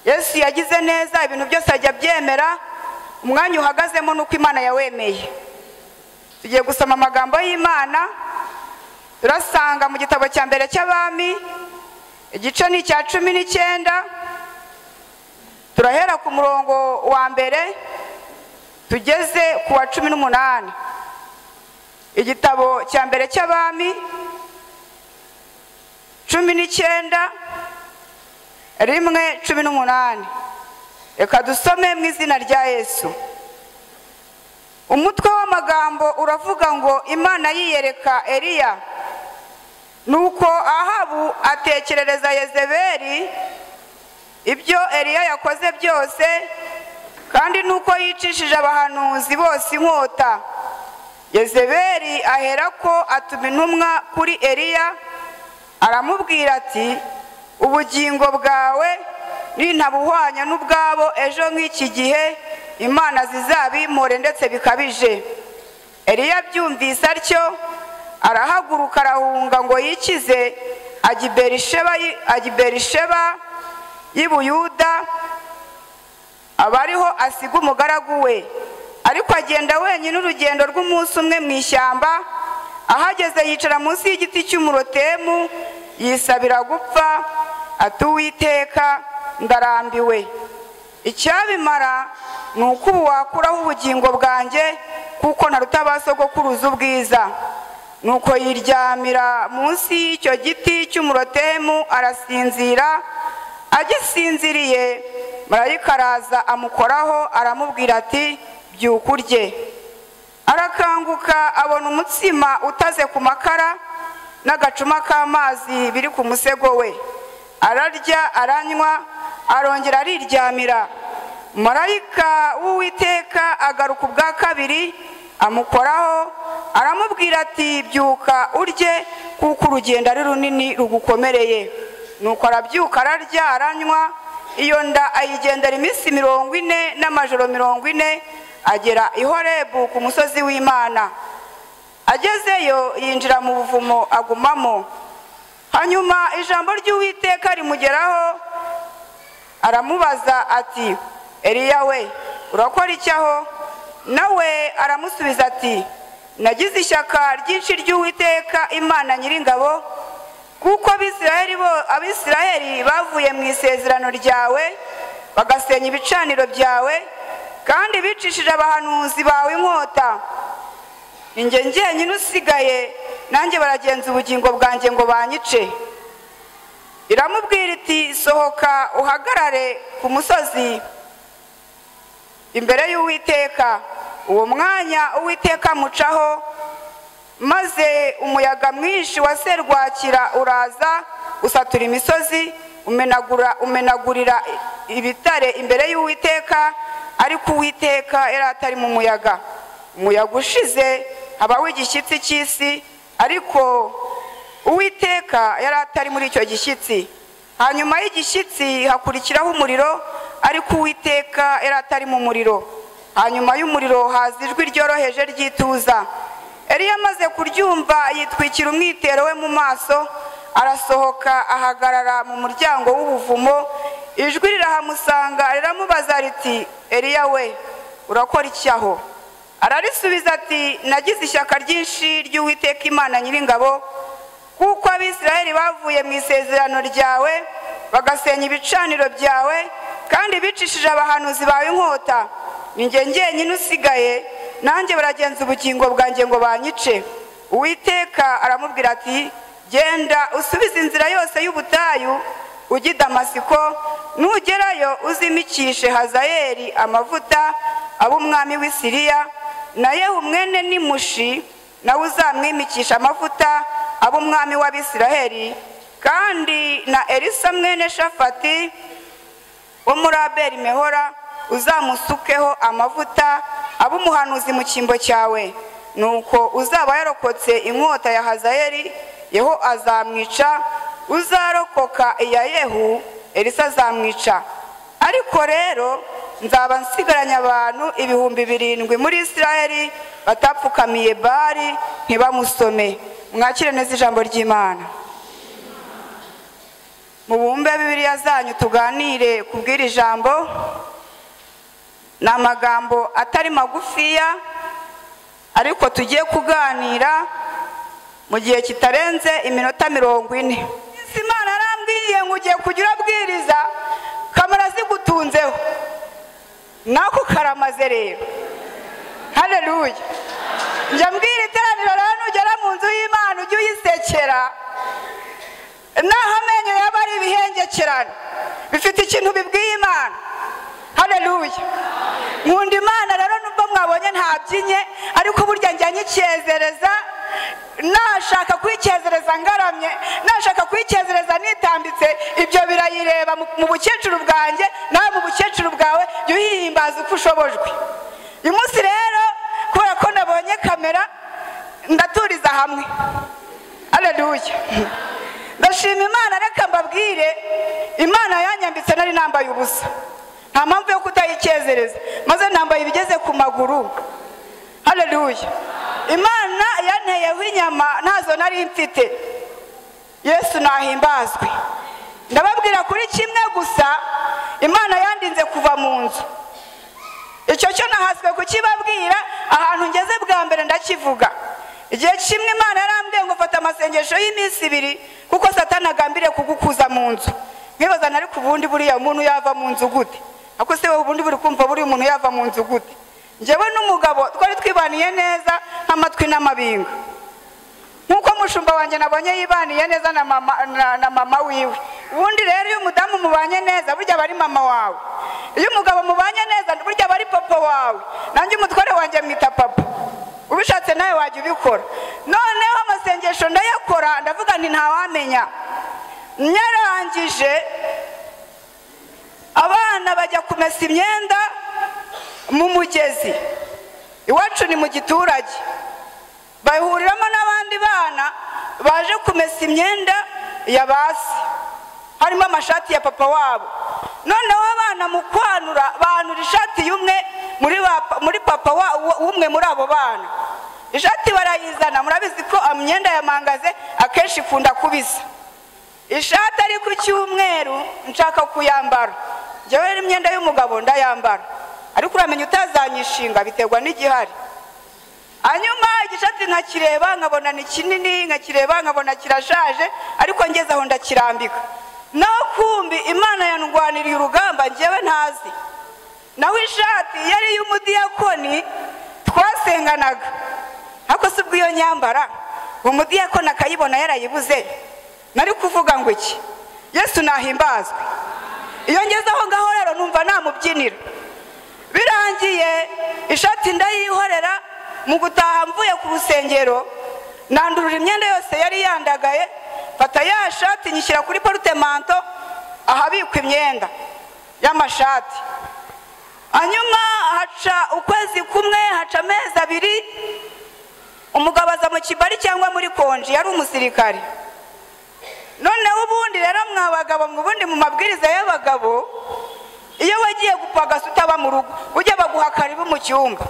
Yesu yagize neza, ibintu byose ajya byemera. Umwanya uhagazemo nuko Imana yawemeye. Tugiye gusoma amagambo y'Imana. Turasanga mu gitabo cya mbere cy'Abami, igice ni cya 19. Turahera ku murongo wa mbere tugeze ku wa 18. Igitabo cya mbere cy'Abami 19 1:18. Reka dusome mu izina rya Yesu. Umutwe w'amagambo uravuga ngo Imana yiyereka Eliya. Nuko Ahabu atekerereza Yezebeli ibyo Eliya yakoze byose, kandi nuko yicishije abahanuzi bose inkota. Yezebeli aherako atuma intumwa kuri Eliya, aramubwira ati, ubugingo bwawe nintabuhwanya n'ubwabo ejo nk'iki gihe Imana zizabimore ndetse bikabije. Eliya byumvise atyo, arahaguruka arahunga ngo yikize ajya Berisheba y'i Buyuda, abariho asiga umugaragu we. Ariko agenda wenyine urugendo rw'umunsi umwe mu ishyamba. Ahageze yicara munsi y'igiti cy'umurotemu, yisabira gupfa, ati Uwiteka, ndarambiwe. Icyabimara ni uko ubu wakuraho ubugingo bwanjye, kuko ntaruta abasogokuruza ubwiza. Nuko yiryamira munsi y'icyo giti cy'umurotemu arasinzira. Agisinziriye, marayika araza amukoraho, aramubwira ati, byuka urye. Arakanguka abona umutsima utaze ku makara n'agacuma k'amazi biri ku musego we. Ararya, aranywa, arongera ariryamira. Marayika w'Uwiteka agaruka ubwa kabiri, amukoraho, aramubwira ati, byuka urye, kuko urugendo ari runini rugukomereye. Nuko arabyuka, ararya, aranywa, iyo nda ayigendera iminsi 40 n'amajoro 40, agera i Horebu ku musozi w'Imana. Agezeyo yinjira mu buvumo agumamo. Hanyuma ijambo ry'Uwiteka rimugeraho, aramubaza ati, Eliya we, urakora iki aho? Nawe aramusubiza ati, nagize ishyaka ryinshi ry'Uwiteka Imana Nyiringabo, kuko Abisirayeli bavuye mu isezerano ryawe, bagasenya ibicaniro byawe, kandi bicishije abahanuzi bawe inkota. Ninjye njyenyine usigaye, nanjye baragenza ubugingo bwanjye ngo banyice. Iramubwira iti, sohoka uhagarare ku musozi imbere y'Uwiteka. Uwo mwanya Uwiteka amucaho, maze umuyaga mwinshi wa serwakira uraza usatura imisozi, umenagurira ibitare imbere y'Uwiteka, ariko Uwiteka yari atari mu muyaga. Umuyaga ushize habaho igishyitsi cy'isi, ariko Uwiteka yari atari muri icyo gishyitsi. Hanyuma y'igishyitsi hakurikiraho umuriro, ariko Uwiteka yari atari mu muriro. Hanyuma y'umuriro haza ijwi ryoroheje ry'ituza. Eliya amaze kuryumva yitwikira umwitero we mu maso, arasohoka ahagarara mu muryango w'ubuvumo. Ijwi rirahamusanga, riramubaza riti, Eliya we, urakora iki aho? Ararisubiza ati, nagize ishyaka ryinshi ry'Uwiteka Imana Nyiringabo, kuko Abisirayeli bavuye mu isezerano ryawe, bagasenya ibicaniro byawe, kandi bicishije abahanuzi bawe inkota. Ninjye njyenyine usigaye, nanjye baragenza ubugingo bwanjye ngo banyice. Uwiteka aramubwira ati, genda usubize inzira yose y'ubutayu ujye i Damasiko, nugerayo uzimikishe Hazayeli amavuta ab'umwami w'i Siriya, na Yehu mwene Nimushi nawe uzamwimikisha amavuta ab'umwami w'Abisirayeli, kandi na Elisa mwene Shafati wo muri Abeli Mehora uzamusukeho amavuta ab'umuhanuzi mu cyimbo cyawe. Nuko uzaba yarokotse inkota ya Hazayeli, Yehu azamwica, uzarokoka iya Yehu, Elisa azamwica. Ariko rero nzaba nsigaranye abantu 7,000 muri Isirayeli batapfukamiye Bali ntibamusome. Mwakire neza ijambo ry'Imana. mubumbe Bibiliya zanyu tuganire kubwira ijambo. Ni amagambo atari magufiya ariko tugiye kuganira mu gihe kitarenze iminota 40. Imana arambwiye ngo ugiye kugira abwiriza kamera zigutunzeho nako karamaze rero. Haleluya. Njya mbwira iteraniro rero nugera mu nzu y'Imana ujye uyisekera naho amenyo yaba ari ibihengekerane bifite ikintu bibwiye Imana. Haleluya. Nkunda Imana rero nubwo mwabonye ntabyinye ariko burya njya nyicyezereza, nashaka kwicyezereza ngaramye, nashaka kwicyezereza nitambitse, ibyo birayireba mu bukecuru bwanjye nawe mu bukecuru bwawe yuhimbaza uko ushobojwe. Uyu munsi rero kubera ko nabonye kamera ndaturiza hamwe. Haleluya. Ndashima Imana, reka mbabwire Imana yanyambitse nari nambaye ubusa, nta mpamvu yo kutayicyezereza, maze nambaye ibigeze ku maguru. Haleluya. Imana yanteyeho inyama ntazo nari mfite. Yesu nahimbazwe. Ndababwira kuri kimwe gusa, Imana yandinze kuva mu nzu. Icyo cyo nahaswe kukibabwira, ahantu ngeze bwa mbere ndakivuga. Igihe kimwe Imana yarambwiye ngo fata amasengesho y'iminsi 2 kuko Satani agambiriye kugukuza mu nzu. Nkibaza nari kubundi buriya umuntu yava mu nzu gute? Ako se ubundi buri kumva buri umuntu yava mu nzu gute? Njyewe n'umugabo twari twibaniye neza nk'amatwi n'amabinga. Nkuko mushumba wanjye nabonye yibaniye neza na mama wiwe. Ubundi rero iyo umudamu mubanye neza burya bari mama wawe. Iyo umugabo mubanye neza burya bari papa wawe. Nanjye umutware wanjye mwita papa. Ubishatse nawe wajya ubikora. Noneho amasengesho ndayakora, ndavuga nti ntawamenya. Nyarangije abana bajya kumesa imyenda mu mugezi. Iwacu ni mu giturage. Bahuriramo n'abandi bana baje kumesa imyenda ya basi, harimo amashati ya papa wabo. Noneho abana mu kwanura banura ishati y'umwe muri papa umwe muri abo bana. Ishati barayizana, murabizi ko imyenda ya mangaze akenshi ikunda kubisa. Ishati ari ku cyumweru nshaka kuyambara, njyewe imyenda y'umugabo ndayambara, ariko uramenya utazanyishinga biterwa n'igihari. Hanyuma igishati nkakireba nkabona ni kinini, nkakireba nkabona kirashaje, ariko ngeze aho ndakirambika. Naho kumbi Imana yandwaniriye urugamba njyewe ntazi. Naho ishati yari y'umudiyakoni twasenganaga, ariko si ubwo iyo nyambara umudiyakoni akayibona yarayibuze, nari kuvuga ngo iki? Yesu nahimbazwe. Iyo ngeze aho ngaho rero numva namubyinira. Birangiye ishati ndayihorera, mu gutaha mvuye ku rusengero nandurura imyenda yose yari yandagaye, fata ya shati nyishyira kuri portemanto ahabikwa imyenda y'amashati. Hanyuma haca ukwezi kumwe, haca amezi 2, umugabo aza mu kibari cyangwa muri konji, yari umusirikari. Noneho ubundi rero mwabagabo mubundi mu mabwiriza y'abagabo, iyo wagiye gupagasa utaba mu rugo ujya baguha karibu mu cyumba.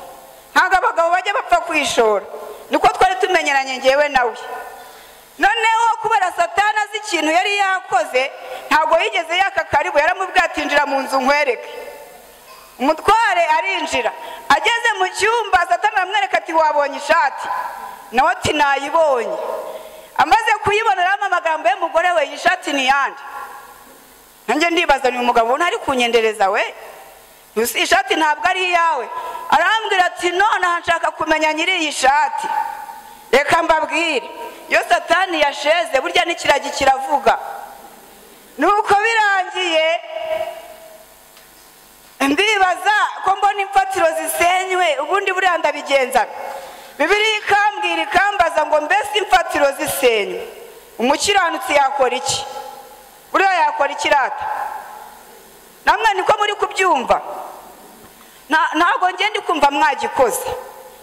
Ntabwo abagabo bajya bapfa kwishora. Niko twari tumenyeranye ngewe nawe. Noneho kubera Satani azi ikintu yari yakoze, ntabwo yigeze yaka karibu, yaramubwiye ati injira mu nzu nkwereke. Umutware arinjira, ageze mu cyumba Satani aramwereka ati wabonye ishati? Nawe ati nayibonye. Amaze kuyibonera amagambo y'umugore we, ishati ni yandi. Nanjye ndibaza ni umugabo ntari kunyendereza we, ishati ntabwo ari iyawe. Arambwira ati none nshaka kumenya nyiri iyi shati. Reka mbabwire, iyo Satani yasheze burya n'ikiragi kiravuga. Nuko birangiye ndibaza ko mbona imfatiro zisenywe, ubundi buriya ndabigenza. Bibiliya ikambwira ikambaza ngo mbese imfatiro zisenywe umukiranutsi yakora iki? Buriya yakora ikirata? Namwe niko muri kubyumva? Ntabwo ngiye ndi kumva mwagikoze,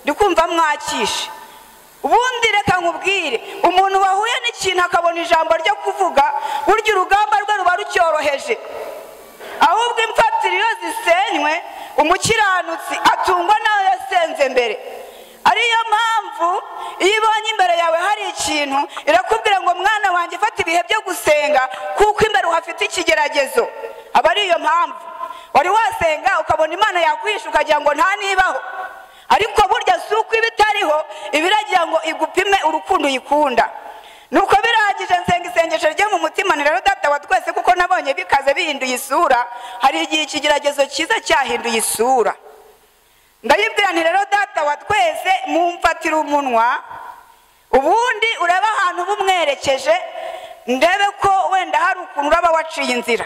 ndi kumva mwakishe. Ubundi reka nkubwire, umuntu wahuye n'ikintu akabona ijambo ryo kuvuga, burya urugamba rwe ruba rucyoroheje. Ahubwo imfatiro iyo zisenywe umukiranutsi atungwa nawe yasenze mbere. Ari ariyo mpamvu iyo ibonye imbere yawe hari ikintu irakubwira ngo mwana wanjye fata ibihe byo gusenga kuko imbere uhafite ikigeragezo. aba ariyo mpamvu wari wasenga ukabona Imana yakwihisha ukagira ngo nta nibaho, ariko burya si uko iba itariho, ibiragira ngo igupime urukundo uyikunda. Nuko birangije nsenga isengesho ryo mu mutima, ni rero Data wa twese kuko nabonye bikaze bihinduye isura. Hari igihe ikigeragezo cyiza cyahinduye isura. Ndayibwira nti rero Data wa twese mumfatira umunwa, ubundi ureba ahantu bumwerekeje, ndebe ko wenda hari ukuntu uraba waciye inzira.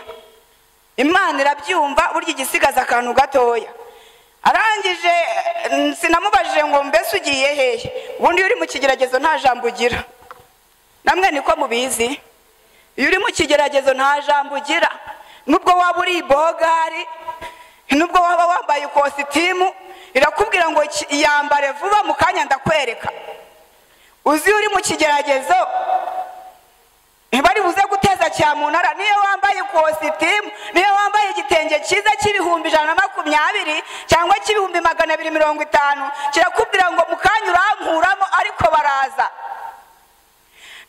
Imana irabyumva, burya igisigaza akantu gatoya. Arangije sinamubajije ngo mbese ugiye hehe, ubundi uri mu kigeragezo nta jambo ugira. Namwe niko mubizi, iyo uri mu kigeragezo nta jambo ugira. Nubwo waba uri bogari, nubwo waba wambaye ikositimu, irakubwira ngo yambare vuba mu kanya ndakwereka. Uzi uri mu kigeragezo ntibari buze guteza cyamunara. Niyo wambaye ikositimu, niyo wambaye igitenge cyiza cy'ibihumbi 120 cyangwa cy'ibihumbi 250, kirakubwira ngo mu kanya urankuramo, ariko baraza.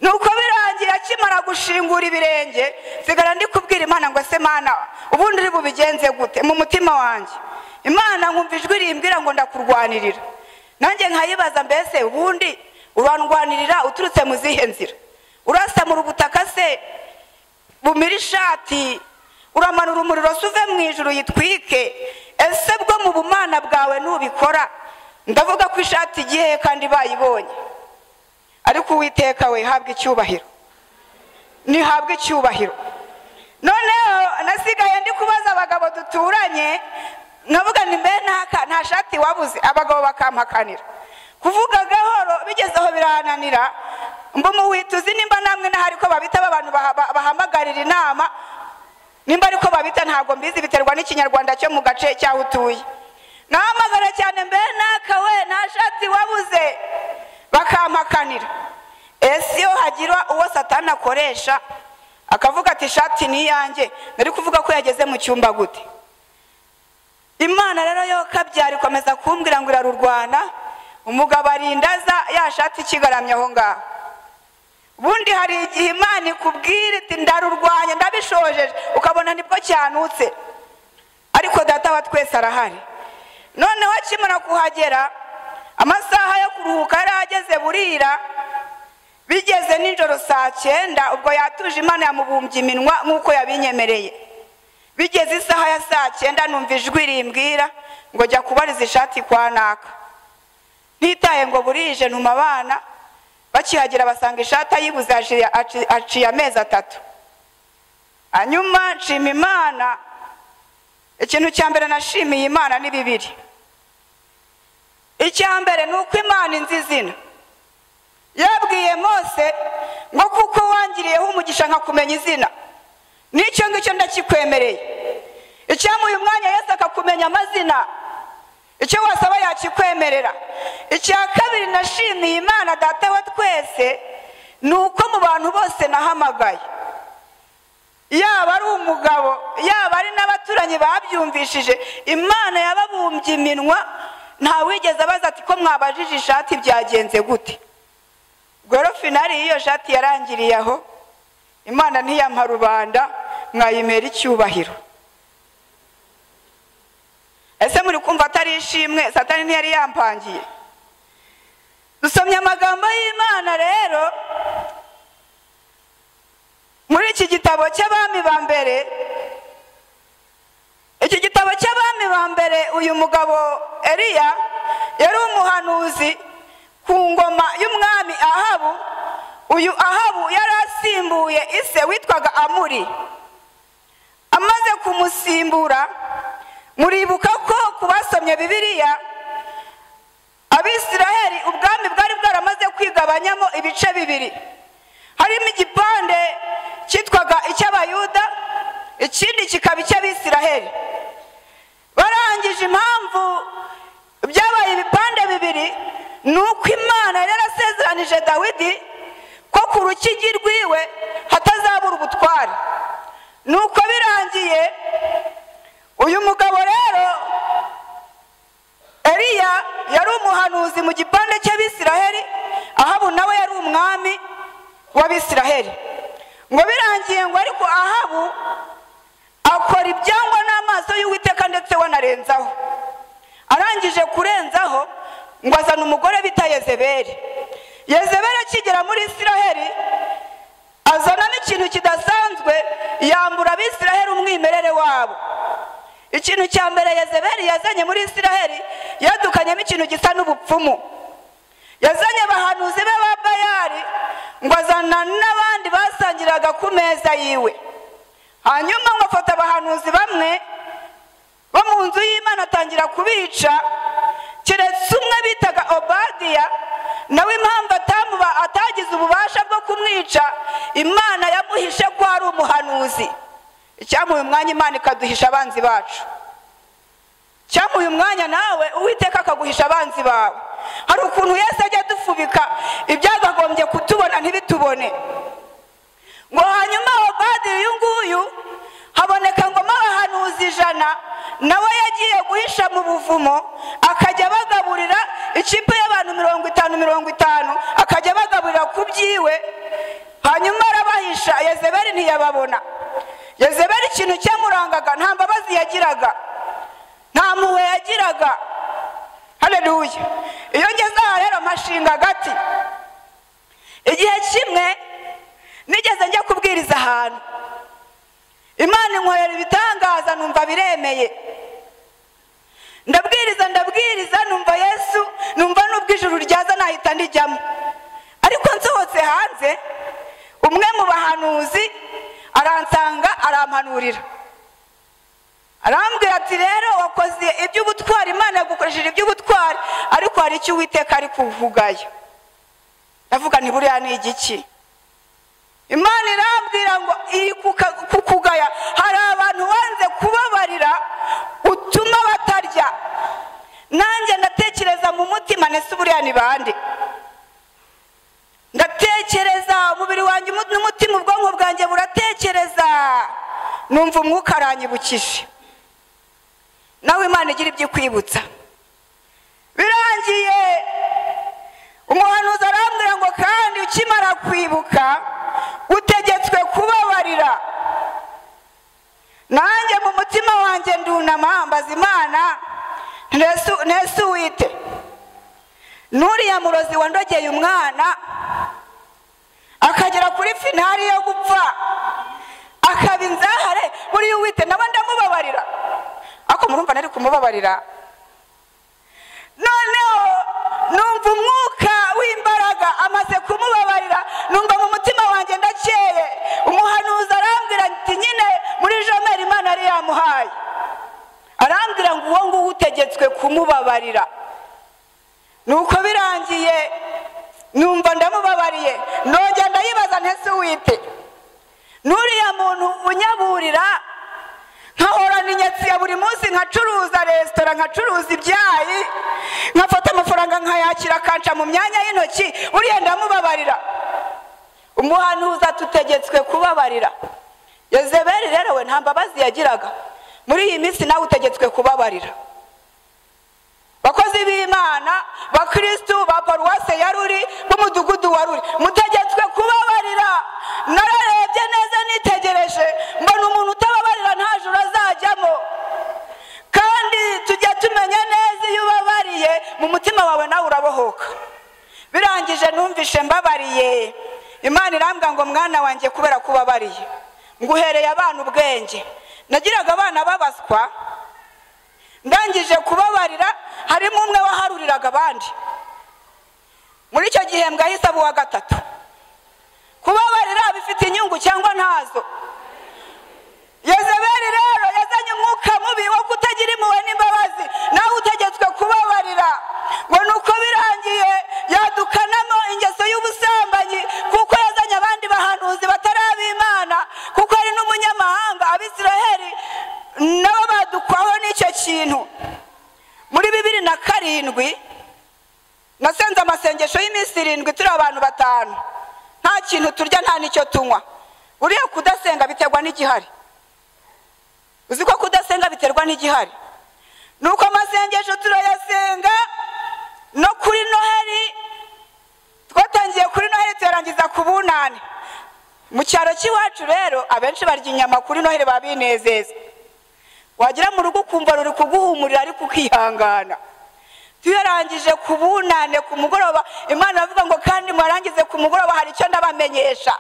Nuko birangiye akimara gushingura ibirenge, sigara ndi kubwira Imana ngo se Mana ubundi uri bubigenze gute mu mutima wanjye. Imana nkumva ijwi rimbwira ngo ndakurwanirira. Nanjye nkayibaza mbese ubundi urandwanirira uturutse mu zihe nzira? Urasamura ubutaka se bumira ishati, uramanura umuriro suve mu ijuru yitwike? Ese bwo mu bumana bwawe nubikora? Ndavuga ko ishati igihe kandi bayibonye. Ariko Uwiteka we habwa icyubahiro, ni habwa icyubahiro. Noneho nasigaye ndi kubaza abagabo duturanye, nkavuga ni mbe nta shati wabuze? Abagabo bakampakanira. Kuvuga gahoro bigezeho birananira, mbo muwituzi nimba namwe nahari ko babita abantu bahamagarira inama, nimba ariko babita ntago mbizi, biterwa n'ikinyarwanda cyo mu gace cyaho utuye. Nahamagara cyane mbe nakawe nta shati wabuze, bakampakanira. Ese iyo hagira uwo Satani akoresha akavuga ati shati ni yanjye, nari kuvuga ko yageze mu cyumba gute? Imana rero yo kabyari komeza kumbwira ngo irarurwana, umugabo arindaza ya shati kigaramye aho ngaho. Bundi hari igihe Imana ikubwira iti ndarurwanya ndabishojeje, ukabona nibwo cyanutse, ariko Data wa twese arahari. Noneho akimara kuhagera, amasaha yo kuruhuka yarageze, burira. Bigeze nijoro 9:00, ubwo yatuje Imana yamubumbye iminwa nkuko yabinyemereye. Bigeze isaha ya 9:00 numva ijwi rimbwira ngo jya kubariza ishati kwa naka. Ntitaye ngo burije, ntuma abana, bakihagera basanga ishati ayibuze, aciye amezi 3. Hanyuma nshima Imana. Ikintu cya mbere nashimiye Imana ni bibiri. Icya mbere ni uko Imana inzi izina. Yabwiye Mose ngo kuko wangiriyeho umugisha nkakumenya izina, nicyo ngicyo ndakikwemereye. Icyamuye umwanya Yesu akakumenya amazina, icyo wasaba yakikwemerera. Icya kabiri nashimiye Imana Data wa twese, nuko mu bantu bose nahamagaye, yaba ari umugabo yaba ari n'abaturanyi babyumvishije, Imana yababumbye iminwa, nta wigeze abaza ati ko mwabajije ishati byagenze gute. Goro finali iyo shati yarangiriye aho, Imana ntiyampa rubanda, mwayimera icyubahiro. Ese muri kumva atari ishimwe Satani ntiyari yampangiye? Dusomye amagambo y'Imana rero muri iki gitabo cy'Abami ba mbere. Iki gitabo cy'Abami ba mbere, uyu mugabo Eliya yari umuhanuzi ku ngoma y'umwami Ahabu. Uyu Ahabu yari asimbuye ise witwaga Amuri. Amaze kumusimbura, muribuka ko kubasomye Bibiliya, Abisiraheli ubwami bwari bwaramaze kwigabanyamo ibice bibiri. Harimo igipande cyitwaga icy'Abayuda, ikindi kikaba icy'Abisiraheli. Barangije impamvu byabaye ibipande bibiri, nuko Imana yarasezeranije Dawidi ko ku rukigi rwiwe hatazabura ubutware. Nuko birangiye, uyu mugabo rero Eliya yari umuhanuzi mu gipande w'Abisiraheli, Ahabu nawe yari umwami w'Abisiraheli. Ngo birangiye ngo ariko Ahabu akora ibyangwa n'amaso y'Uwiteka ndetse wanarenzaho. Arangije kurenzaho ngo azana umugore bita Yezebeli. Yezebeli akigera muri Isiraheli azana n'ikintu kidasanzwe, yambura Abisiraheli umwimerere wabo. Ikintu cya mbere Yezebeli yazanye muri Isiraheli, yadukanyemo ikintu gisa n'ubupfumu. Yazanye abahanuzi be ba Bayali, ngo azana n'abandi basangiraga ku meza yiwe. Hanyuma ngo afata abahanuzi bamwe bo mu nzu y'Imana atangira kubica, keretse umwe bitaga Obadiya, nawe impamvu atagize ububasha bwo kumwica, Imana yamuhishe ko ari umuhanuzi. Icyamuye umwanya Imana ikaduhisha abanzi bacu. Cyamuye umwanya nawe Uwiteka akaguhisha abanzi bawe. Hari ukuntu Yesu ajya dufubika ibyagagombye kutubona ntibitubone. Ngo hanyuma Obadiya uyu nguyu haboneka ngo abahanuzi 100, nawe yagiye guhisha mu buvumo, akajya bagaburira ikipe y'abantu 50 akajya bagaburira ku byiwe. Hanyuma arabahisha, Yezebeli ntiyababona. Yezebeli ikintu cyamurangaga, nta mbabazi yagiraga, nta mpuhwe yagiraga. Haleluya. Iyo ngeze aha rero mashinga gati, igihe kimwe nigeze njya kubwiriza ahantu, Imana inkorera ibitangaza numva biremeye. Ndabwiriza numva Yesu, numva nubwo ijuru ryaza nahita ndijyamo. Ariko nsohotse hanze, umwe mu bahanuzi aransanga arampanurira. Arambwira ati rero wakoze iby'ubutwari, Imana yagukoresheje iby'ubutwari, ariko hari icyo Uwiteka ari kuvugayo. Ndavuga nti buriya ni igiki? Imana irambwira ngo iri kukugaya, hari abantu wanze kubabarira utuma batarya. Nanjye ndatekereza mu mutima, nese buriya ni bande? Ndatekereza umubiri wanjye n'umutima, ubwonko bwanjye buratekereza, numva umwuka aranyibukije. Nawe Imana igira ibyo kwibutsa. Birangiye umuhanuzi arambwira ngo kandi ukimara kwibuka utegetswe kubabarira. Nanjye mu mutima wanjye ndunama mbaza Imana, nese wite nuriya murozi wandogeye umwana akagera kuri finali yo gupfa akaba inzahare, buriya Uwite naba ndamubabarira? Ako murumva nari kumubabarira? Noneho numva umwuka w'imbaraga amaze kumubabarira, numva mu mutima wanjye ndakeye. Umuhanuzi arambwira ati nyine muri jomeri Imana yari yamuhaye, arambwira ngo uwo nguwo utegetswe kumubabarira. Nuko birangiye numva ndamubabariye, nongera ndayibaza ntese Uwite nuriya muntu unyaburira, nkahorana inyatsi ya buri munsi, nkacuruza resitora, nkacuruza ibyayi, nkafata amafaranga nkayakira akanca mu myanya y'intoki, uriya ndamubabarira? Umuhanuzi atutegetswe kubabarira. Yezebeli rero we nta mbabazi yagiraga. Muri iyi minsi nawe utegetswe kubabarira. Bakozi b'Imana, bakristo ba paruwase ya Ruri, b'umudugudu wa Ruri, mutegetswe kubabarira. Nararebye neza nitegereje, mbona umuntu utababarira nta juru azajyamo. Kandi tujya tumenya neza iyo ubabariye mu mutima wawe nawe urabohoka. Birangije numvishe mbabariye, Imana irambwira ngo mwana wanjye kubera kubabariye nguhereye abana ubwenge. Nagiraga abana babaswa, ndangije kubabarira harimo umwe waharuriraga abandi. Muri icyo gihe mbwahise abo wa 3. Kubabarira bifite inyungu cyangwa ntazo? Yezebeli rero yazanye umwuka mubi wo kutagira impuhwe n'imbabazi, nawe utegetswe kubabarira. Ngo nuko birangiye yadukanamo ingeso y'ubusambanyi, kuko yazanye abandi bahanuzi batari ab'Imana, kuko ari n'umunyamahanga. Abisiraheli nabo badukwaho n'icyo kintu. Muri 2007 nasenze amasengesho y'iminsi 7 turi abantu 5, nta kintu turya nta nicyo tunywa. Buriya kudasenga biterwa n'igihari. Uzi ko kudasenga biterwa n'igihari? Nuko amasengesho turayasenga no kuri Noheli tuyarangiza ku bunane. Mu cyaro cy'iwacu rero abenshi barya inyama kuri Noheli babinezeza, wagira mu rugo kumva ruri kuguhumurira ariko ukihangana. Tuyarangije ku bunane ku mugoroba, Imana avuga ngo kandi mwarangize ku mugoroba hari icyo ndabamenyesha.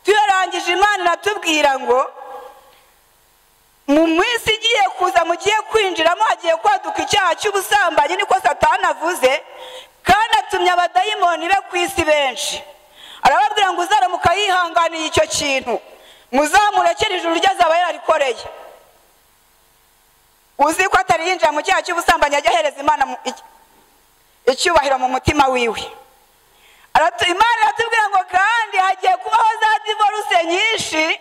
Tuyarangije Imana natubwira ngo mu minsi igiye kuza mugiye kwinjiramo hagiye kwaduka icyaha cy'ubusambanyi, niko Satani avuze, kandi atumye abadayimoni be ku isi benshi. Arababwira ngo uzaramuka yihanganiye icyo kintu muzamurekere ijuru ry'azaba yararikoreye. Uzi ko atari yinjira mu cyaha cy'ubusambanyi ajya ahereza Imana icyubahiro mu mutima wiwe. Imana iratubwira ngo kandi hagiye kubaho za divorce nyinshi,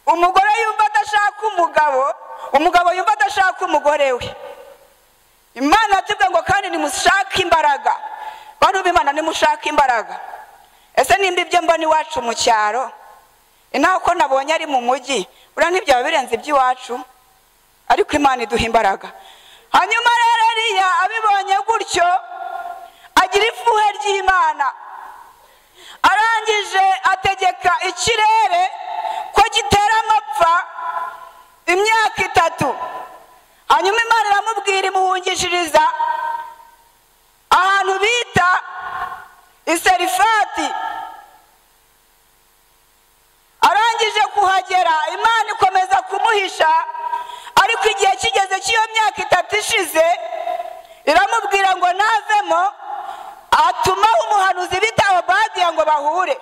umugore yumva adashaka umugabo, umugabo yumva adashaka umugore we. Imana iratubwira ngo kandi nimushake imbaraga. Bantu b'Imana nimushake imbaraga. Ese nimba ibyo mbona iwacu mu cyaro, inaho ko nabonye ari mu mujyi, uriya ntibyaba birenze iby'iwacu, ariko Imana iduha imbaraga. Hanyuma rero Eliya abibonye gutyo agira ifuhe ry'Imana, arangije ategeka ikirere ko gitera amapfa imyaka 3. Hanyuma Imana iramubwira imuhungishiriza ahantu bita Iserifati. Arangije kuhagera Imana ikomeza kumuhisha, ariko igihe kigeze cy'iyo myaka 3 ishize iramubwira ngo navemo, atuma umuhanuzi bita Obadiya ngo bahure.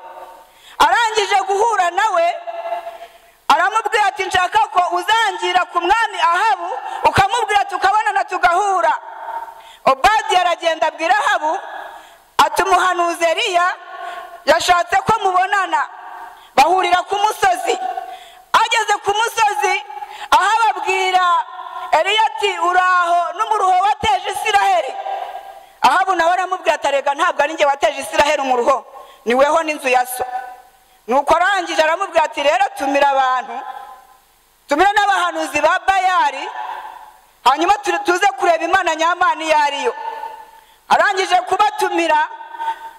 Arangije guhura nawe aramubwira ati nshaka ko uzangira ku mwami Ahabu ukamubwira tukabonana tugahura. Obadiya aragenda abwira Ahabu ati umuhanuzi Eliya yashatse ko mubonana. Bahurira ku musozi. Ageze ku musozi Ahabu abwira Eliya ati uraho n'umuruho wateje Isiraheli. Ahabu nawe aramubwira atarega ntabwo ari njye wateje Isiraheli umuruho, ni weho n'inzu ya so. Nuko arangije aramubwira ati rero tumira abantu, tumira n'abahanuzi ba Bayali, hanyuma tuze kureba Imana nyamana iyo ariyo. Arangije kubatumira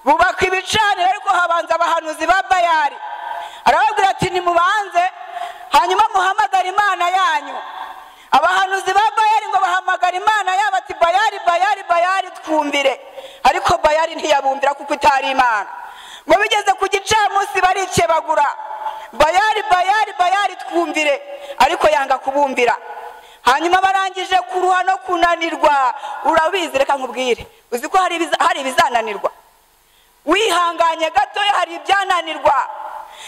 bubaka ibicaniro, ariko habanza abahanuzi ba Bayali. Arababwira ati nimubanze hanyuma muhamagara Imana yanyu. Abahanuzi ba Bayali ngo bahamagara Imana yabo ati Bayali Bayali Bayali twumvire, ariko Bayali ntiyabumbira kuko itari Imana. Ngo bigeze ku gicamunsi barikebagura, Bayali Bayali Bayali twumvire, ariko yanga kubumbira. Hanyuma barangije kuruha no kunanirwa. Urabizi, reka nkubwire, uzi ko hari ibizananirwa, wihanganye gatoya hari ibyananirwa.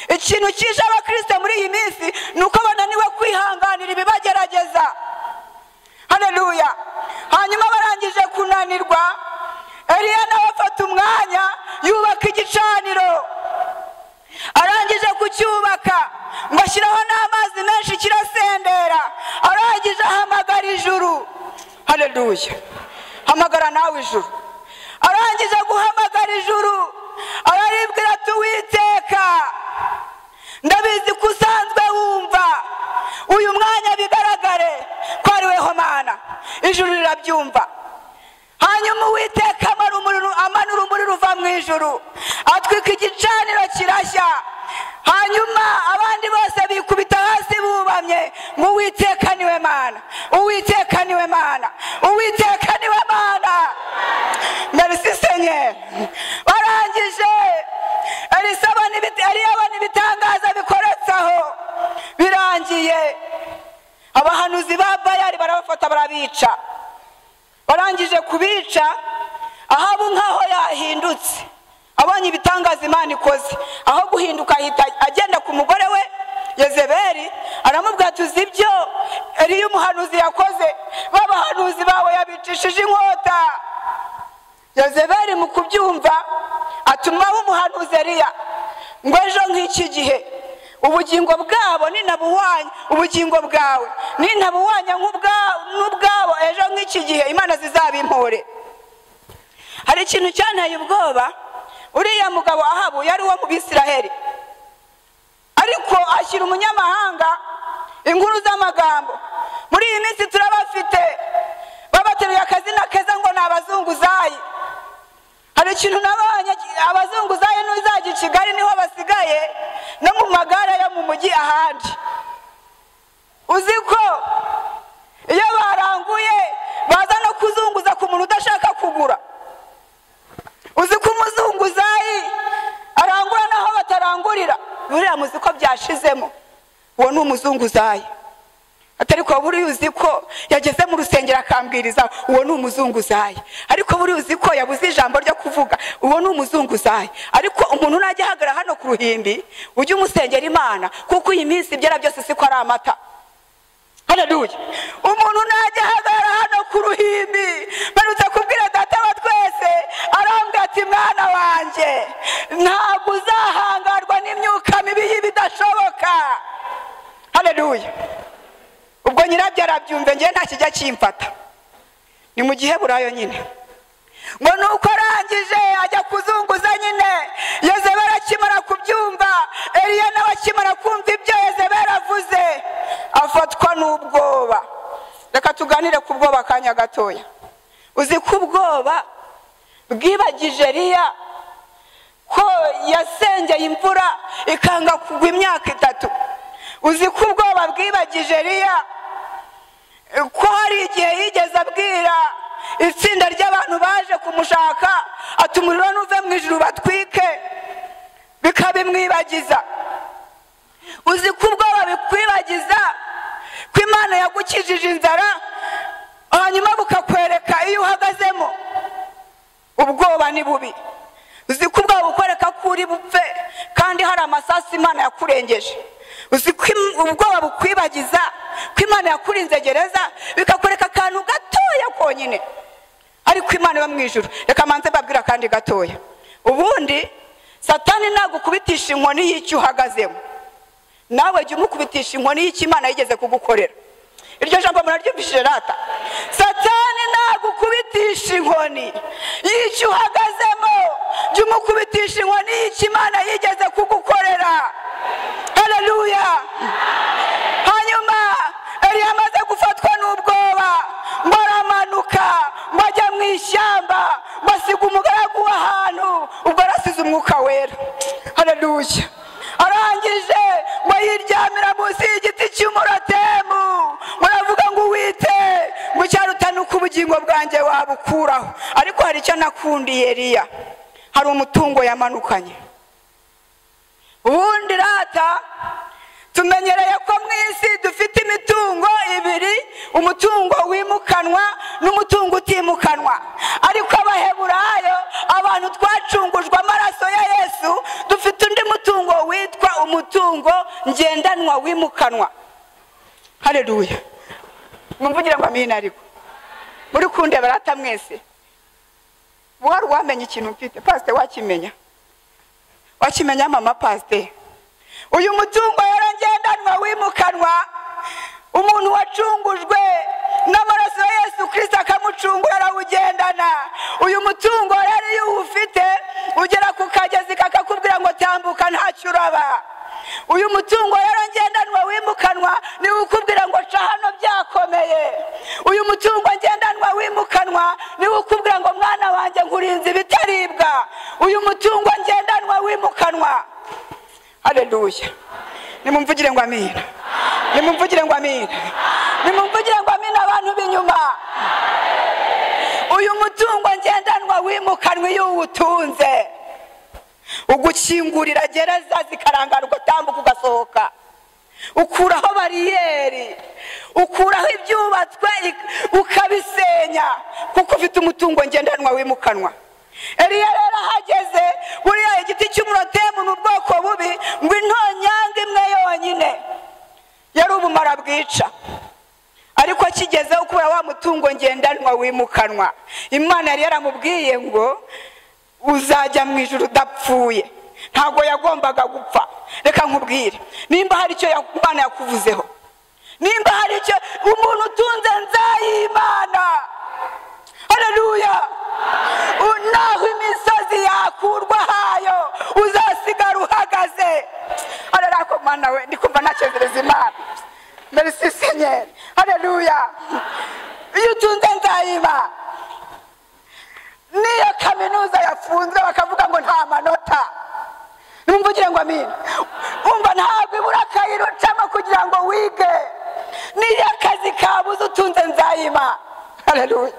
Ikintu cyije abakristo muri iyi minsi nuko bananiwe kwihanganira ibibagerageza. Haleluya. Hanyuma barangije kunanirwa, Eliya nawe afata umwanya yubaka igicaniro. Arangije kucyubaka ngo ashyiraho n'amazi menshi kirasendera. Arangije ahamagara ijuru. Haleluya. Hamagara nawe ijuru. Arangije guhamagara ijuru araribwira ati Uwiteka, ndabizi ko usanzwe wumva, uyu mwanya bigaragare ko ari weho Mana. Ijuru rirabyumva. Hanyuma Uwiteka amanura umuriro uva mu ijuru, atwika igicaniro kirashya. Hanyuma abandi bose bikubita hasi bubamye ngo Uwiteka niwe Mana, Uwiteka niwe Mana, Uwiteka niwe Mana. Merci Seigneur. Barangije Eliya ibitangaza bikoretsaho birangiye, abahanuzi ba Bayali barabafata barabica. Barangije kubica, Ahabu nkaho yahindutse abonye ibitangaza Imana ikoze, aho guhinduka ahita agenda ku mugore we Yezebeli. Aramubwira ati uzi ibyo Eliya umuhanuzi yakoze, babahanuzi bawe yabicishije inkota. Yezebeli mu kubyumva atumaho umuhanuzi Eliya ngo ejo nk'iki gihe ubugingo bwabo ninabuwanya, ubugingo bwawe ninabuwanya nk'ubwabo ejo nk'iki gihe Imana zizabimpore. Hari ikintu cyanteye ubwoba. Uriya mugabo Ahabu yari uwo mu Bisiraheli, ariko ashyira umunyamahanga inkuru z'amagambo. Muri iyi minsi turabafite babateruye akazina keza ngo ni abazunguzayi. Hari ikintu nabonye, abazunguzayi n'uzagira Kigali niho basigaye, no mu magare yo mu mujyi ahandi. Uzi ko iyo baranguye baza no kuzunguza ku muntu udashaka kugura. Uzi ko umuzunguzayi arangura naho batarangurira. Buriya muzi ko byashizemo. Uwo ni umuzunguzayi. Atari ko buri uzi ko yageze mu rusengero akambwiriza, uwo ni umuzunguzayi. Ariko buri uzi ko yabuze ijambo ryo kuvuga, uwo ni umuzunguzayi. Ariko umuntu najya hagara hano ku ruhimbi ujye umusengera Imana, kuko iyi minsi byera byose siko ari amata. Haleluya. Umuntu najya hagara hano ku ruhimbi barutse kubwira data wa twese, arambwira ati mwana wanje ntabwo uzahangarwa n'imyuka mibi y'ibidashoboka. Haleluya. Ubwo nyirabyo arabyumve, ngiye nta kijya kimfata. Ni mu gihe burayo nyine ngo nuko arangije ajya kuzunguza nyine. Yezebeli akimara kubyumva, Eliya nawe akimara kumva ibyo Yezebeli avuze, afatwa n'ubwoba. Reka tuganire ku bwoba akanya gatoya. Uzi ko ubwoba bwibagije Eliya ko yasengeye imvura ikanga kugwa imyaka 3. Uzi ko ubwoba bwibagije Eliya ko hari igihe yigeze abwira itsinda ry'abantu baje kumushaka ati umuriro nuve mu ijuru batwike, bikabimwibagiza. Uzi ko ubwoba bikwibagiza ko Imana yagukijije inzara, hanyuma bukakwereka iyo uhagazemo. Ubwoba ni bubi. Uzi ko ubwoba bukwereka ko uri bupfe kandi hari amasasu Imana yakurengeje. Uzi ko ubwoba bukwibagiza ko Imana yakurinze gereza, bikakwereka akantu gatoya konyine, ariko Imana iba mu ijuru. Reka manze babwira kandi gatoya. Ubundi Satani nagukubitisha inkoni y'icyo uhagazemo, nawe jya umukubitisha inkoni y'icyo Imana yigeze kugukorera. Iryo jambo muraryumvishije rata? Satani nagukubitisha inkoni y'icyo uhagazemo, jya umukubitisha inkoni y'icyo Imana yigeze kugukorera. Haleluya. Hanyuma Eliya amaze gufatwa n'ubwoba, baramanuka bajya mu ishyamba, basiga umugaragu w'ahantu, ubwo arasize umwuka wera. Haleluya. Arangije ngo yiryamira munsi y'igiti cy'umurotemu, muravuga ngo Uwite ngo cyarutana uko ubugingo bwanjye wabukuraho. Ariko hari icyo nakundiye Eliya, hari umutungo yamanukanye. Ubundi rata tumenyereye ko mu isi dufite imitungo ibiri, umutungo wimukanwa n'umutungo utimukanwa. Ariko Abaheburayo, abantu twacungujwe amaraso ya Yesu, dufite undi mutungo witwa umutungo ngendanwa wimukanwa. Haleluya. Mumvugire ngo amina. Ariko muri kundeba rata mwese, wari wamenye ikintu mfite pastor, wakimenya mama pastor? Uyu mutungo yarangendanwa wimukanwa, umuntu wacungujwe n'amaraso ya Yesu Kristo akamucungura arawugendana. Uyu mutungo rero iyo ufite ugera ku kagezi kakakubwira ngo tambuka ntacyo uraba. Uyu mutungo yarangendanwa wimukanwa ni ukubwira ngo ca hano byakomeye. Uyu mutungo ngendanwa wimukanwa ni ukubwira ngo mwana wanjye nkurinze ibitaribwa. Uyu mutungo ngendanwa wimukanwa. Haleluya. Nimumvugire ngo amina. Nimumvugire ngo amina. Nimumvugire ngo amina abantu b'inyuma. Uyu mutungo ngendanwa wimukanwa iyo uwutunze, ugukingurira gereza zikarangara ugatambuka ugasohoka. Ukuraho bariyeri, ukuraho ibyubatswe ukabisenya, kuko ufite umutungo ngendanwa wimukanwa. Eliya rero ahageze, buriya igiti cy'umurotemu n'ubwoko bubi, ngo intonyanga imwe yonyine yari ubumara bwica. Ariko akigezeho kubera wa mutungo ngendanwa wimukanwa, Imana yari yaramubwiye ngo uzajya mu ijuru udapfuye. Ntabwo yagombaga gupfa. Reka nkubwire, nimba hari icyo Imana yakuvuzeho, nimba hari icyo umuntu utunze nzayimana. Haleluya. Naho imisozi yakurwa hayo uzasigara uhagaze. Ararako Mana we, ndikumva nakezereza Imana. Merci Seigneur. Haleluya. Iyo utunze nzayimana, niyo kaminuza yafunzwe bakavuga ngo nta manota, nimumvugire ngo amina. Umva ntabwo ibura akayira ucamo kugira ngo wige. Niyo akazi kabuze utunze Nzayimana. Haleluya.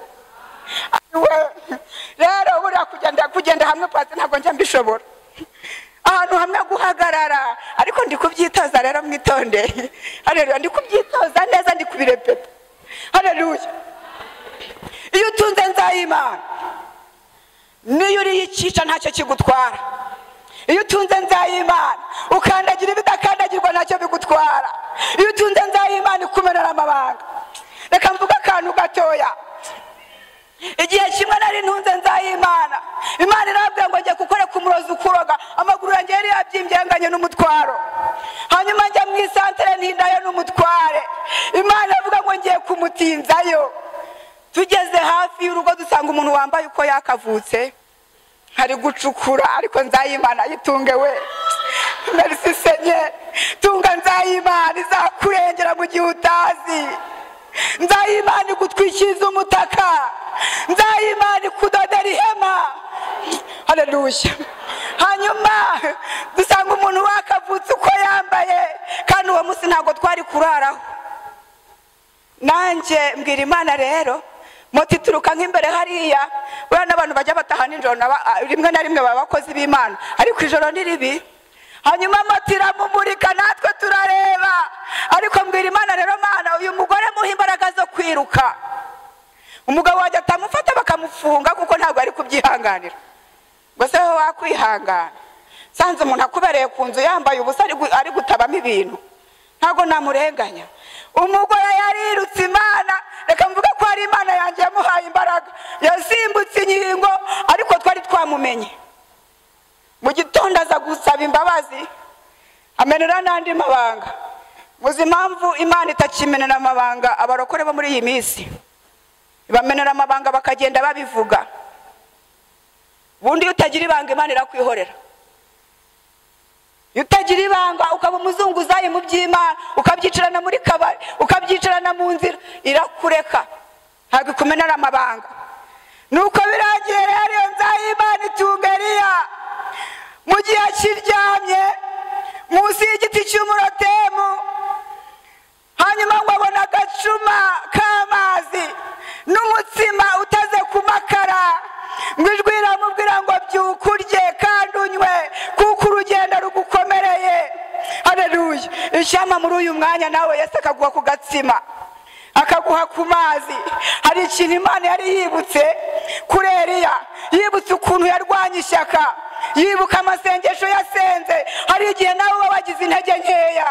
Rero buriya kugenda hamwe pasi ntabwo njya mbishobora. Ahantu hamwe guhagarara ariko ndi kubyitoza rero mwitonde. Haleluya, ndi kubyitoza neza, ndi kubirepeta. Haleluya. Iyo utunze Nzayimana niyo uri yicisha ntacyo kigutwara. Iyo utunze Nzayimana ukandagira ibidakandagirwa ntacyo bigutwara. Iyo utunze Nzayimana ikumenera amabanga. Reka mvuga akantu gatoya. Igihe kimwe nari ntunze Nzayimana, Imana irambwira ngo njye gukora ku murozi ukuroga, amaguru yanjye yari yabyimbye n'umutwaro. Hanyuma njya mu isantere ntindayo n'umutware. Imana ivuga ngo ngiye kumutinzayo. Tugeze hafi y'urugo dusanga umuntu wambaye uko yakavutse hari gucukura, ariko Nzayimana yitunge we. Merci Seigneur. Tunga Nzayimana izakurengera mu gihe utazi. Nzayimana igutwikiriza umutaka. Nzayimana ikudodera ihema. Haleluya. Hanyuma dusanga umuntu wakavutse uko yambaye, kandi uwo munsi ntabwo twari kuraraho. Nanjye mbwira Imana rero, moto ituruka nk'imbere hariya, buriya n'abantu bajya bataha nijoro rimwe na rimwe baba bakozi b'Imana, ariko ijoro ni ribi. Hanyuma moto iramumurika natwe turareba, ariko mbwira Imana rero, Mana uyu mugore muha imbaraga zo kwiruka. Umugabo wanjye atamufata bakamufunga kuko ntabwo ari kubyihanganira. Ngo se wowe wakwihangana? Sanze umuntu akubereye ku nzu yambaye ubusa ari gutabamo ibintu, ntabwo namurenganya. Umugore yarirutse Imana, reka mvuga ko ari Imana yanjye yamuhaye imbaraga. Yasimbutse inkingo ariko twari twamumenye. Mu gitondo aza gusaba imbabazi, amenera n'andi mabanga. Muzi impamvu Imana itakimenera amabanga abarokore bo muri iyi minsi? Bamenera amabanga bakagenda babivuga. Bundi utagira ibanga Imana irakwihorera. Utagira ibanga ukaba umuzunguzayi mu by'Imana, ukabyicarana muri kabari, ukabyicarana mu nzira, irakureka. Ntabwo ikumenera amabanga. Nuko biragiye rero Nzayimana itungeriya mu gihe kiryamye munsi y'igiti cy'umurotemu. Hanyuma ngo abona agacuma k'amazi n'umutsima utaze ku makara. Ngo ijwi riramubwira ngo byuka urye kandi unywe kuko urugendo rugukomereye. Haleluya. Ishyamba muri uyu mwanya nawe Yesu akaguha ku gatsima, akaguha ku mazi. Hari ikintu Imana yari yibutse kuri Eliya, yibutse ukuntu yarwanya ishyaka, yibuka amasengesho yasenze. Hari igihe nawe uba wagize intege nkeya,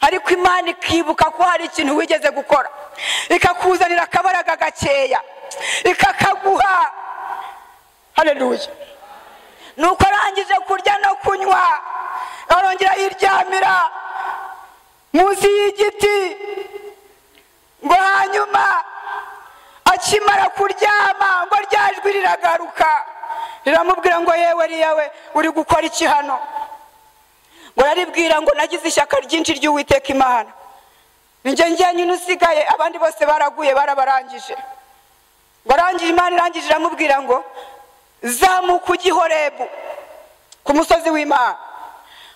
ariko Imana ikibuka ko hari ikintu wigeze gukora, ikakuzanira akabaraga gakeya, ikakaguha. Haleluya. Nuko arangije kurya no kunywa, arongera yiryamira munsi y'igiti. Ngo hanyuma akimara kuryama ngo ryajwi riragaruka, riramubwira ngo yewe riyawe uri gukora iki hano? Ngo yaribwira ngo nagize ishyaka ryinshi ry'Uwiteka Imana, ninjye njyenyine usigaye, abandi bose baraguye barabarangije. Ngo arangije Imana irangije iramubwira ngo zamuka ujye i Horebu ku musozi w'Imana,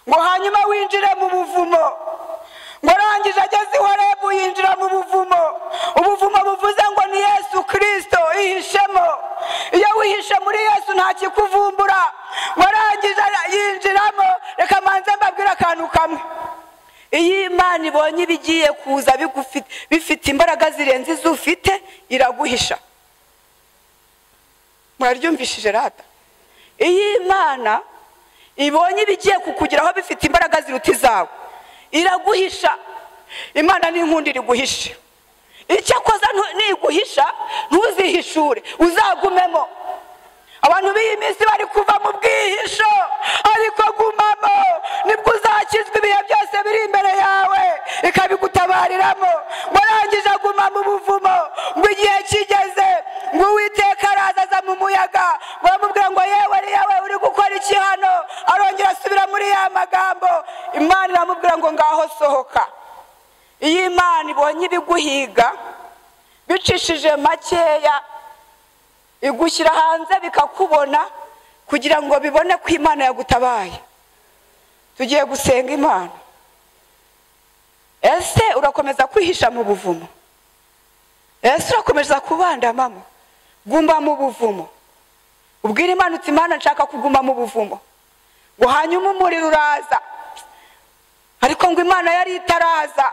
ngo hanyuma winjire mu buvumo. Ngo arangije ageze i Horebu yinjira mu buvumo. Ubuvumo buvuze ngo ni Yesu Kristo ihishemo. Iyo wihishe muri Yesu nta kikuvumbura. Ngo arangije yinjiramo. Reka manze mbabwira akantu kamwe. Iyo Imana ibonye ibigiye kuza bifite imbaraga zirenze izo ufite, iraguhisha. Muraryumvishije rata? Iyo Imana ibonye ibigiye kukugeraho bifite imbaraga ziruta izawe, iraguhisha. Imana ni inkundi iguhisha. Icyo akoza niguhisha ntuzihishure, uzagumemo. Abantu b'iyi minsi bari kuva mu bwihisho, ariko gumamo, nibwo uzakizwa ibihe byose biri imbere yawe, ikabigutabariramo. Ngo arangije aguma mu buvumo, ngo igihe kigeze ngo Uwiteka araza aza mu muyaga, ngo aramubwira ngo yewe ari yawe uri gukora iki hano? Arongera asubira muri ya magambo. Imana iramubwira ngo ngaho sohoka. Iyo Imana ibonye ibiguhiga bicishije makeya, igushyira hanze bikakubona kugira ngo bibone ko Imana yagutabaye. tugiye gusenga Imana. Ese urakomeza kwihisha mu buvumo? Ese urakomeza kubandamamo? Gumba mu buvumo. Ubwira Imana uti Imana nshaka kuguma mu buvumo. Ngo hanyuma umuriro uraza. Ariko ngo Imana yari itaraza.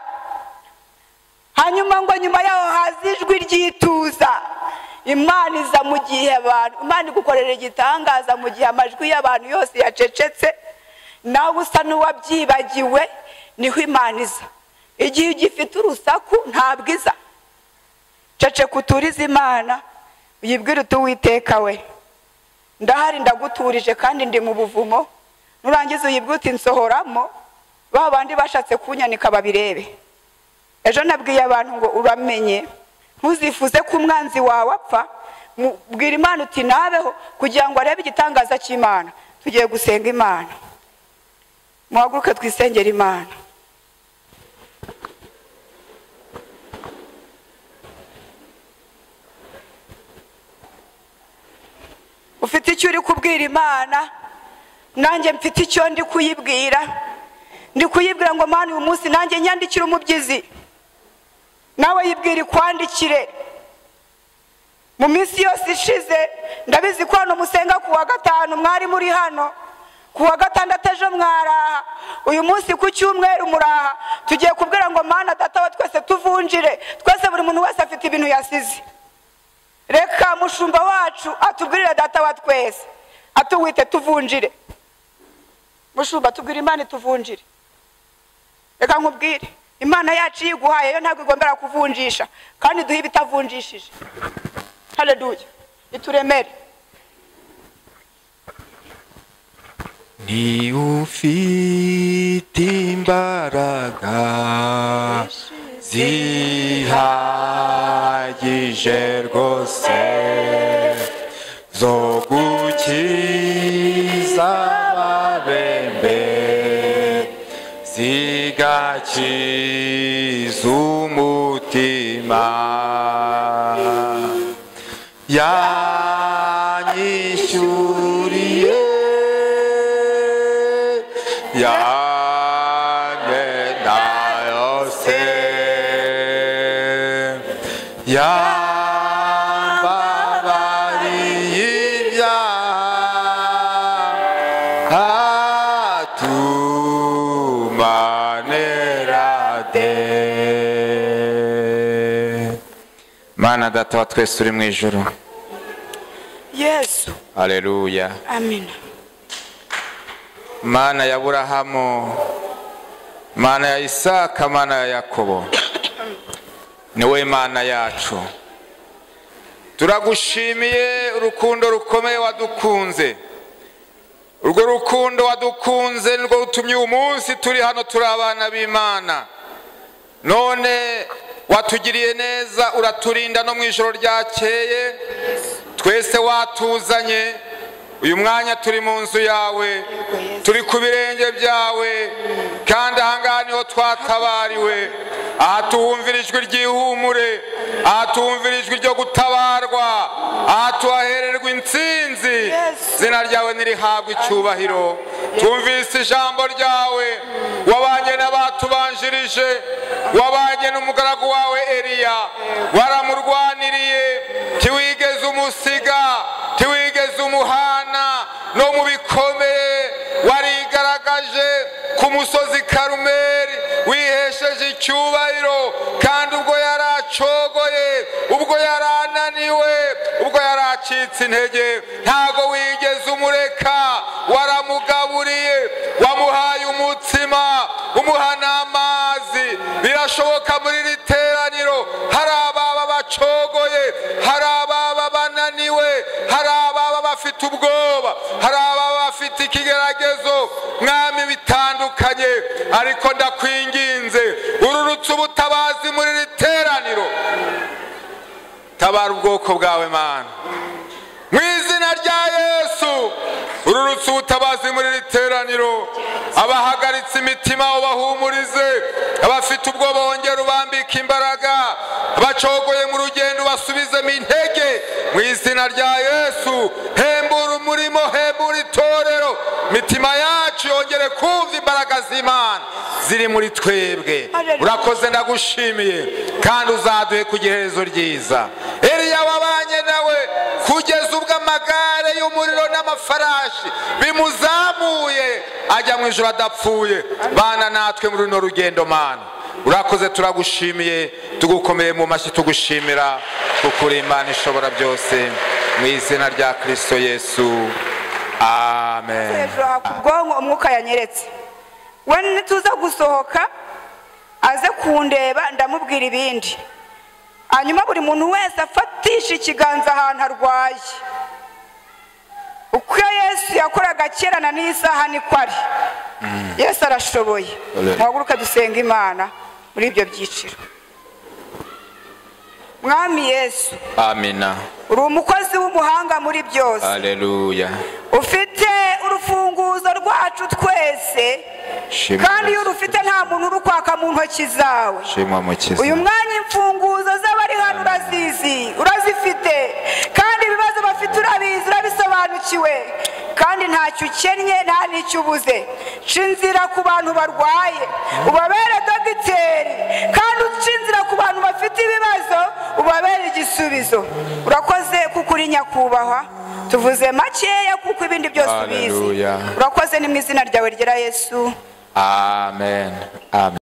Hanyuma ngo nyuma yaho haza ijwi ryituza. Imana iza mu gihe abantu, Imana igukorera igitangaza mu gihe amajwi y'abantu yose yacecetse, nawe usa n'uwabyibagiwe, niho Imana iza. Igihe gifite urusaku ntabwo iza. Ceceka uturize Imana, uyibwire uti Uwiteka we, ndahari ndaguturije kandi ndi mu buvumo. Nurangiza uyibwire uti nsohoramo, ba bandi bashatse kunyanika babirebe. Ejo nabwiye abantu ngo uramenye, ntuzifuze ko umwanzi wawe apfa. Bwira Imana uti nabeho kugira ngo arebe igitangaza cy'Imana. Tugiye gusenga Imana. Muhaguruke twisengera Imana. Ufite icyo uri kubwira Imana, nanjye mfite icyo ndi kuyibwira. Ndi kuyibwira ngo Mana uyu munsi nanjye nyandikira umubyizi, nawe yibwira ikwandikire. Mu minsi yose ishize ndabizi ko hano musenga ku wa gatanu mwari muri hano, ku wa gatandatu ejo mwaraha, uyu munsi ku cyumweru muraha. Tugiye kubwira ngo Mana Data wa twese tuvunjire, twese buri muntu wese afite ibintu yasize. Reka mushumba wacu atubwirire Data wa twese, atuwite tuvunjire. Mushumba tubwire Imana tuvunjire. Reka nkubwire, Imana yacu yiguhaye yo ntabwo igombera kuvunjisha, kandi duhe ibitavunjishije. Haleluya. Ituremere. Ni ufite imbaraga zihagije rwose zo gukiza ababembe, zigakiza umutima. Yanyishyuriye yamena yose, yambabariye ibyaha, atumanera de. Mana Data wa twese uri mu ijuru, Yesu. haleluya. Amina. Mana ya Aburahamu, Mana ya Isaka, Mana ya Yakobo, niwe Mana yacu. Turagushimiye urukundo rukomeye wadukunze. Urwo rukundo wadukunze nirwo rutumye uyu munsi turi hano, turi abana b'Imana. None watugiriye neza, uraturinda no mu ijoro ryakeye. Twese watuzanye, uyu mwanya turi mu nzu yawe, turi ku birenge byawe, kandi ahangaha niho twatabariwe. Aha tuhumvira ijwi ry'ihumure, aha tuhumvira ijwi ryo gutabarwa, aha tuhahererwa intsinzi. Izina ryawe nirihabwe icyubahiro. Tumvise ijambo ryawe, wabanye n'abatubanjirije, wabanye n'umugaragu wawe Eliya, waramurwaniriye, ntiwigeze umusiga, ntiwigeze umuhana. No mu bikomeye warigaragaje ku musozi Karumeli, wihesheje icyubahiro. Kandi ubwo yaracogoye, ubwo yarananiwe, ubwo yaracitse intege, ntago wigeze umureka. Waramugaburiye, wamuhaye umutsima, umuha n'amazi. Birashoboka muri iri teraniro hari ababa bacogoye, hari ababa bananiwe, hari ababa bafite ubwoba, hari ababa bafite ikigeragezo, mwami bitandukanye. Ariko ndakwinginze, ururutse ubutabazi muri iri teraniro. Tabara ubwoko bwawe Mana, mu izina rya Yesu. Ururutse ubutabazi muri iri teraniro. Abahagaritse imitima ubahumurize, abafite ubwoba bongera ubambika imbaraga, abacogoye mu rugendo basubizemo intege mu izina rya Yesu. Hembura umurimo, hembura itorero, mitima yacu yacu yongere kumva imbaraga z'Imana ziri muri twebwe. Urakoze, ndagushimiye kandi uzaduhe kugira iherezo ryiza. Eliya wabanye nawe kugeza ubwo amagare y'umuriro n'amafarashi bimuzamuye ajya mu ijuru adapfuye. Bana natwe muri runo rugendo Mana. Urakoze, turagushimiye, tugukomeye mu mashyi tugushimira kuko uri Imana ishobora byose, mu izina rya Kristo Yesu, amen. Hejuru ku bwonko umwuka yanyeretse, we nituza gusohoka aze kundeba ndamubwira ibindi, hanyuma buri muntu wese afatisha ikiganza ahantu arwaye. Uko Yesu yakoraga kera na n'isaha niko ari. Yesu arashoboye. Muhaguruke dusenga Imana muri ibyo byiciro. Mwami Yesu, amina, uri umukozi w'umuhanga muri byose. haleluya. Ufite urufunguzo rwacu twese, kandi iyo urufite nta muntu urukwaka mu ntoki zawe. Uyu mwanya imfunguzo z'abari hano urazizi, urazifite, kandi ibibazo bafite urabizi, urabisobanukiwe, kandi ntacyo ukennye nta n'icyo ubuze. Shinzira ku bantu barwaye ubabere dogiteri, kandi ushinzira ku bantu bafite ibibazo ubabere igisubizo. Urakoze kuko uri nyakubahwa, tuvuze makeya kuko ibindi byose ubizi. Urakoze, ni mu izina ryawe ryera Yesu, amen, amen.